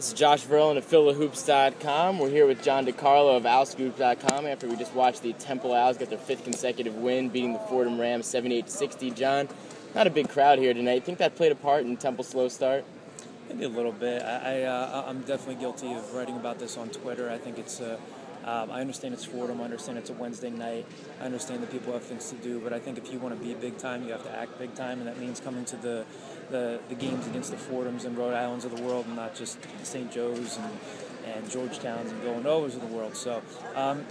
This is Josh Verlin of Philahoops.com. We're here with John Di Carlo of Owlscoop.com after we just watched the Temple Owls get their 5th consecutive win, beating the Fordham Rams 78-60. John, not a big crowd here tonight. Think that played a part in Temple's slow start? Maybe a little bit. I'm definitely guilty of writing about this on Twitter. I think it's I understand it's Fordham. I understand it's a Wednesday night. I understand that people have things to do. But I think if you want to be big time, you have to act big time, and that means coming to the games against the Fordhams and Rhode Islands of the world, and not just St. Joe's and Georgetowns and Villanovas of the world. So,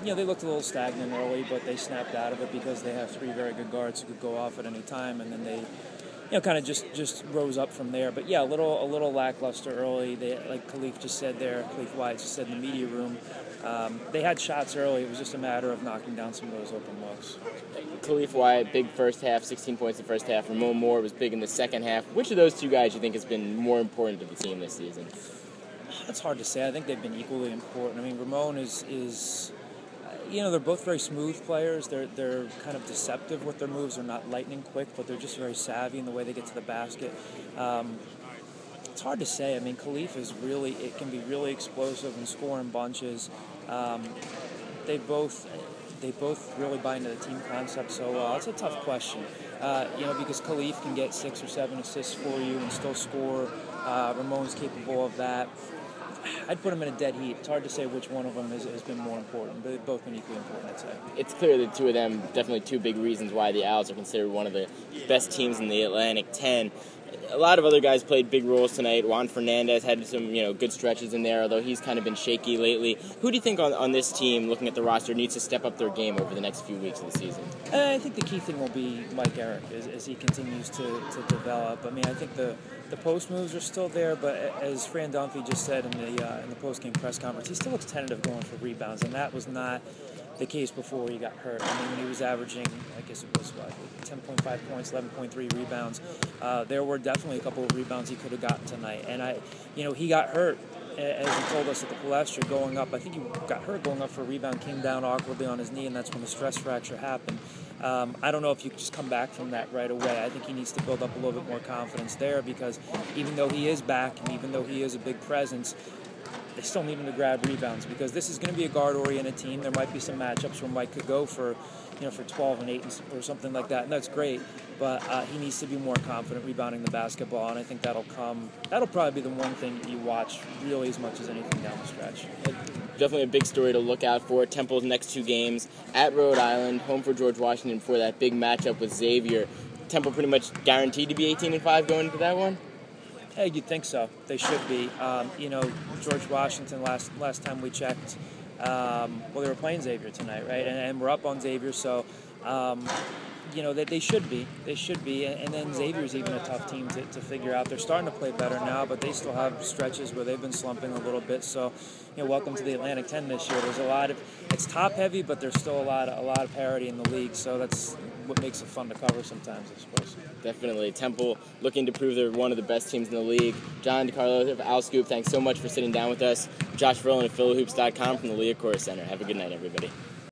they looked a little stagnant early, but they snapped out of it because they have 3 very good guards who could go off at any time, and then they kind of just rose up from there. But yeah, a little lackluster early. They, like Khalif just said there, Khalif Wyatt just said in the media room, they had shots early. It was just a matter of knocking down some of those open looks. Khalif Wyatt, big first half, 16 points in the first half. Ramon Moore was big in the second half. Which of those two guys do you think has been more important to the team this season? That's hard to say. I think they've been equally important. I mean, Ramon is they're both very smooth players. They're kind of deceptive with their moves. They're not lightning quick, but they're just very savvy in the way they get to the basket. It's hard to say. I mean, Khalif can be really explosive and score in bunches. They both really buy into the team concept so well. It's a tough question, because Khalif can get 6 or 7 assists for you and still score. Ramon's capable of that. I'd put them in a dead heat. It's hard to say which one of them has been more important, but they've both been equally important, I'd say. It's clear that two of them, definitely 2 big reasons why the Owls are considered one of the best teams in the Atlantic 10. A lot of other guys played big roles tonight. Juan Fernandez had some, good stretches in there, although he's kind of been shaky lately. Who do you think on this team, looking at the roster, needs to step up their game over the next few weeks of the season? I think the key thing will be Mike Eric as he continues to develop. I mean, I think the post moves are still there, but as Fran Dunphy just said in the post-game press conference, he still looks tentative going for rebounds, and that was not the case before he got hurt. I mean, when he was averaging, I guess it was 10.5 points, 11.3 rebounds. There were definitely a couple of rebounds he could have gotten tonight, and he got hurt. As he told us at the Palestra, going up, I think he got hurt going up for a rebound, came down awkwardly on his knee, and that's when the stress fracture happened. I don't know if you just come back from that right away. I think he needs to build up a little bit more confidence there, because even though he is back and even though he is a big presence, they still need him to grab rebounds, because this is going to be a guard-oriented team. There might be some matchups where Mike could go for 12 and 8 or something like that, and that's great. But he needs to be more confident rebounding the basketball, and I think that'll probably be the one thing that you watch really as much as anything down the stretch. Definitely a big story to look out for. Temple's next 2 games at Rhode Island, home for George Washington for that big matchup with Xavier. Temple pretty much guaranteed to be 18-5 going into that one? Hey, you'd think so. They should be. George Washington, last time we checked, they were playing Xavier tonight, right? And we're up on Xavier, so, they should be. They should be. And then Xavier's even a tough team to figure out. They're starting to play better now, but they still have stretches where they've been slumping a little bit. So, welcome to the Atlantic 10 this year. There's a lot of, it's top-heavy, but there's still a lot of parity in the league, so that's what makes it fun to cover sometimes, I suppose. Definitely. Temple looking to prove they're one of the best teams in the league. John Di Carlo of Owlscoop, thanks so much for sitting down with us. Josh Verlin of Philahoops.com from the Leah Corr Center. Have a good night, everybody.